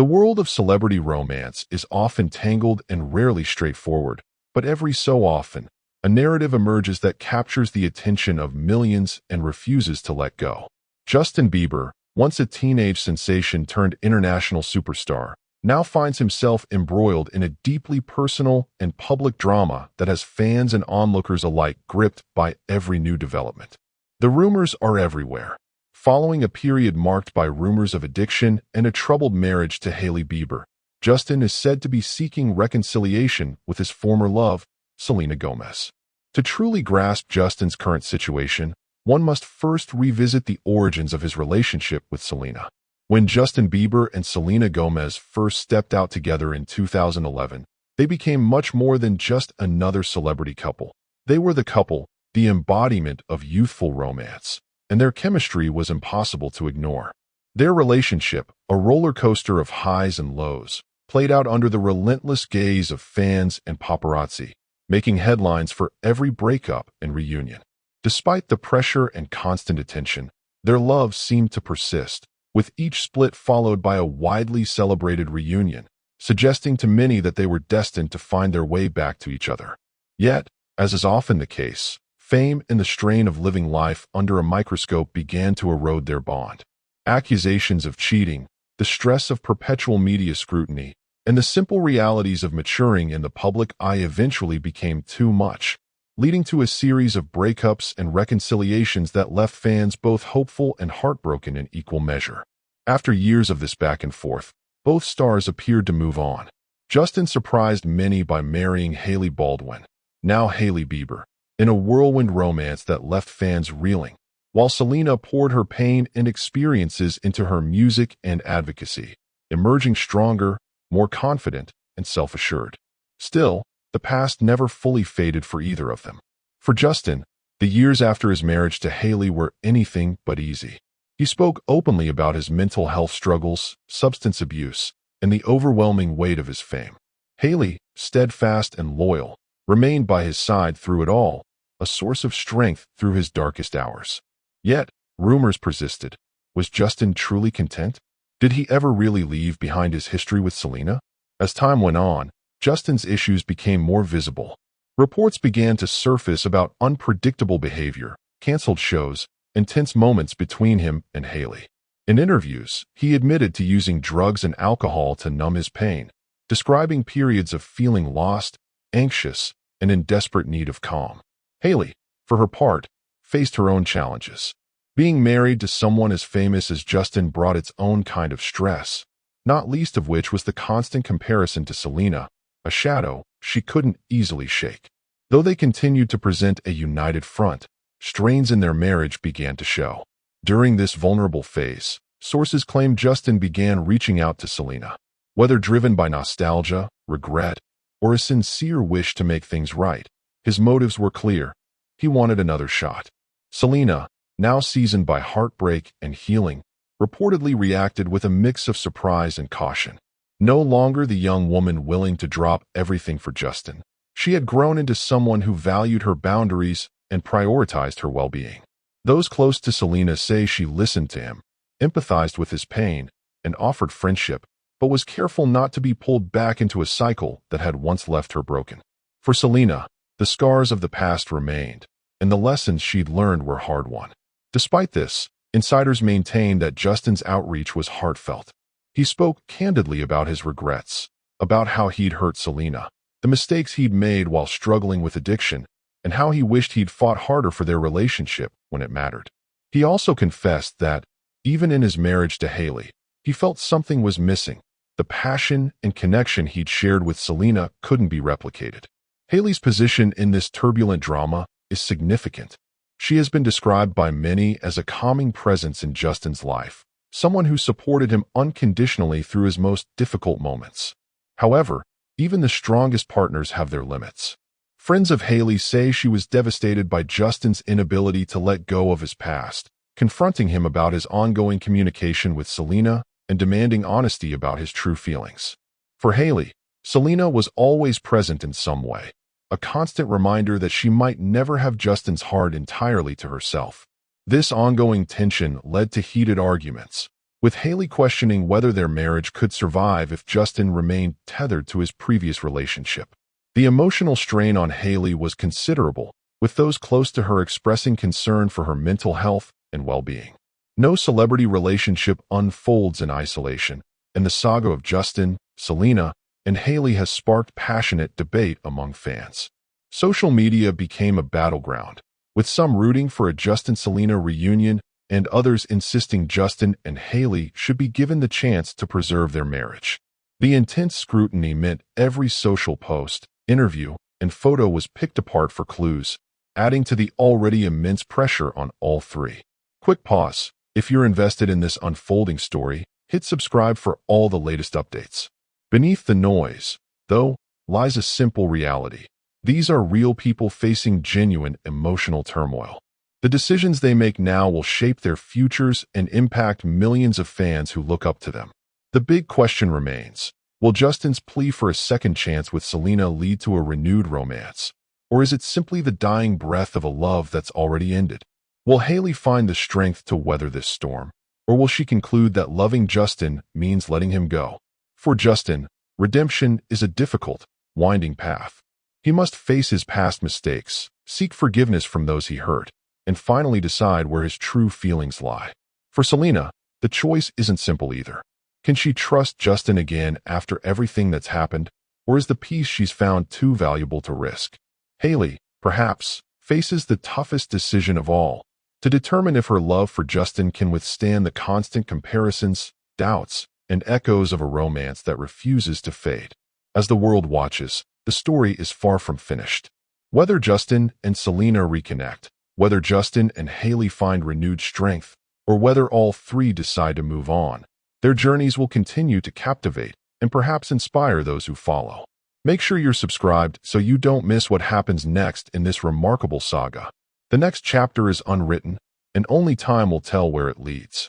The world of celebrity romance is often tangled and rarely straightforward, but every so often, a narrative emerges that captures the attention of millions and refuses to let go. Justin Bieber, once a teenage sensation turned international superstar, now finds himself embroiled in a deeply personal and public drama that has fans and onlookers alike gripped by every new development. The rumors are everywhere. Following a period marked by rumors of addiction and a troubled marriage to Hailey Bieber, Justin is said to be seeking reconciliation with his former love, Selena Gomez. To truly grasp Justin's current situation, one must first revisit the origins of his relationship with Selena. When Justin Bieber and Selena Gomez first stepped out together in 2011, they became much more than just another celebrity couple. They were the couple, the embodiment of youthful romance, and their chemistry was impossible to ignore. Their relationship, a roller coaster of highs and lows, played out under the relentless gaze of fans and paparazzi, making headlines for every breakup and reunion. Despite the pressure and constant attention, their love seemed to persist, with each split followed by a widely celebrated reunion, suggesting to many that they were destined to find their way back to each other. Yet, as is often the case, fame and the strain of living life under a microscope began to erode their bond. Accusations of cheating, the stress of perpetual media scrutiny, and the simple realities of maturing in the public eye eventually became too much, leading to a series of breakups and reconciliations that left fans both hopeful and heartbroken in equal measure. After years of this back and forth, both stars appeared to move on. Justin surprised many by marrying Hailey Baldwin, now Hailey Bieber, in a whirlwind romance that left fans reeling, while Selena poured her pain and experiences into her music and advocacy, emerging stronger, more confident, and self-assured. Still, the past never fully faded for either of them. For Justin, the years after his marriage to Hailey were anything but easy. He spoke openly about his mental health struggles, substance abuse, and the overwhelming weight of his fame. Hailey, steadfast and loyal, remained by his side through it all, a source of strength through his darkest hours. Yet, rumors persisted. Was Justin truly content? Did he ever really leave behind his history with Selena? As time went on, Justin's issues became more visible. Reports began to surface about unpredictable behavior, canceled shows, and tense moments between him and Hailey. In interviews, he admitted to using drugs and alcohol to numb his pain, describing periods of feeling lost, anxious, and in desperate need of calm. Hailey, for her part, faced her own challenges. Being married to someone as famous as Justin brought its own kind of stress, not least of which was the constant comparison to Selena, a shadow she couldn't easily shake. Though they continued to present a united front, strains in their marriage began to show. During this vulnerable phase, sources claim Justin began reaching out to Selena. Whether driven by nostalgia, regret, or a sincere wish to make things right, his motives were clear. He wanted another shot. Selena, now seasoned by heartbreak and healing, reportedly reacted with a mix of surprise and caution. No longer the young woman willing to drop everything for Justin, she had grown into someone who valued her boundaries and prioritized her well-being. Those close to Selena say she listened to him, empathized with his pain, and offered friendship, but was careful not to be pulled back into a cycle that had once left her broken. For Selena, the scars of the past remained, and the lessons she'd learned were hard-won. Despite this, insiders maintained that Justin's outreach was heartfelt. He spoke candidly about his regrets, about how he'd hurt Selena, the mistakes he'd made while struggling with addiction, and how he wished he'd fought harder for their relationship when it mattered. He also confessed that, even in his marriage to Hailey, he felt something was missing. The passion and connection he'd shared with Selena couldn't be replicated. Hailey's position in this turbulent drama is significant. She has been described by many as a calming presence in Justin's life, someone who supported him unconditionally through his most difficult moments. However, even the strongest partners have their limits. Friends of Hailey say she was devastated by Justin's inability to let go of his past, confronting him about his ongoing communication with Selena and demanding honesty about his true feelings. For Hailey, Selena was always present in some way, a constant reminder that she might never have Justin's heart entirely to herself. This ongoing tension led to heated arguments, with Hailey questioning whether their marriage could survive if Justin remained tethered to his previous relationship. The emotional strain on Hailey was considerable, with those close to her expressing concern for her mental health and well-being. No celebrity relationship unfolds in isolation, and the saga of Justin, Selena, and Hailey has sparked passionate debate among fans. Social media became a battleground, with some rooting for a Justin-Selena reunion and others insisting Justin and Hailey should be given the chance to preserve their marriage. The intense scrutiny meant every social post, interview, and photo was picked apart for clues, adding to the already immense pressure on all three. Quick pause. If you're invested in this unfolding story, hit subscribe for all the latest updates. Beneath the noise, though, lies a simple reality. These are real people facing genuine emotional turmoil. The decisions they make now will shape their futures and impact millions of fans who look up to them. The big question remains, will Justin's plea for a second chance with Selena lead to a renewed romance? Or is it simply the dying breath of a love that's already ended? Will Hailey find the strength to weather this storm? Or will she conclude that loving Justin means letting him go? For Justin, redemption is a difficult, winding path. He must face his past mistakes, seek forgiveness from those he hurt, and finally decide where his true feelings lie. For Selena, the choice isn't simple either. Can she trust Justin again after everything that's happened, or is the peace she's found too valuable to risk? Hailey, perhaps, faces the toughest decision of all, to determine if her love for Justin can withstand the constant comparisons, doubts, and echoes of a romance that refuses to fade. As the world watches, the story is far from finished. Whether Justin and Selena reconnect, whether Justin and Hailey find renewed strength, or whether all three decide to move on, their journeys will continue to captivate and perhaps inspire those who follow. Make sure you're subscribed so you don't miss what happens next in this remarkable saga. The next chapter is unwritten, and only time will tell where it leads.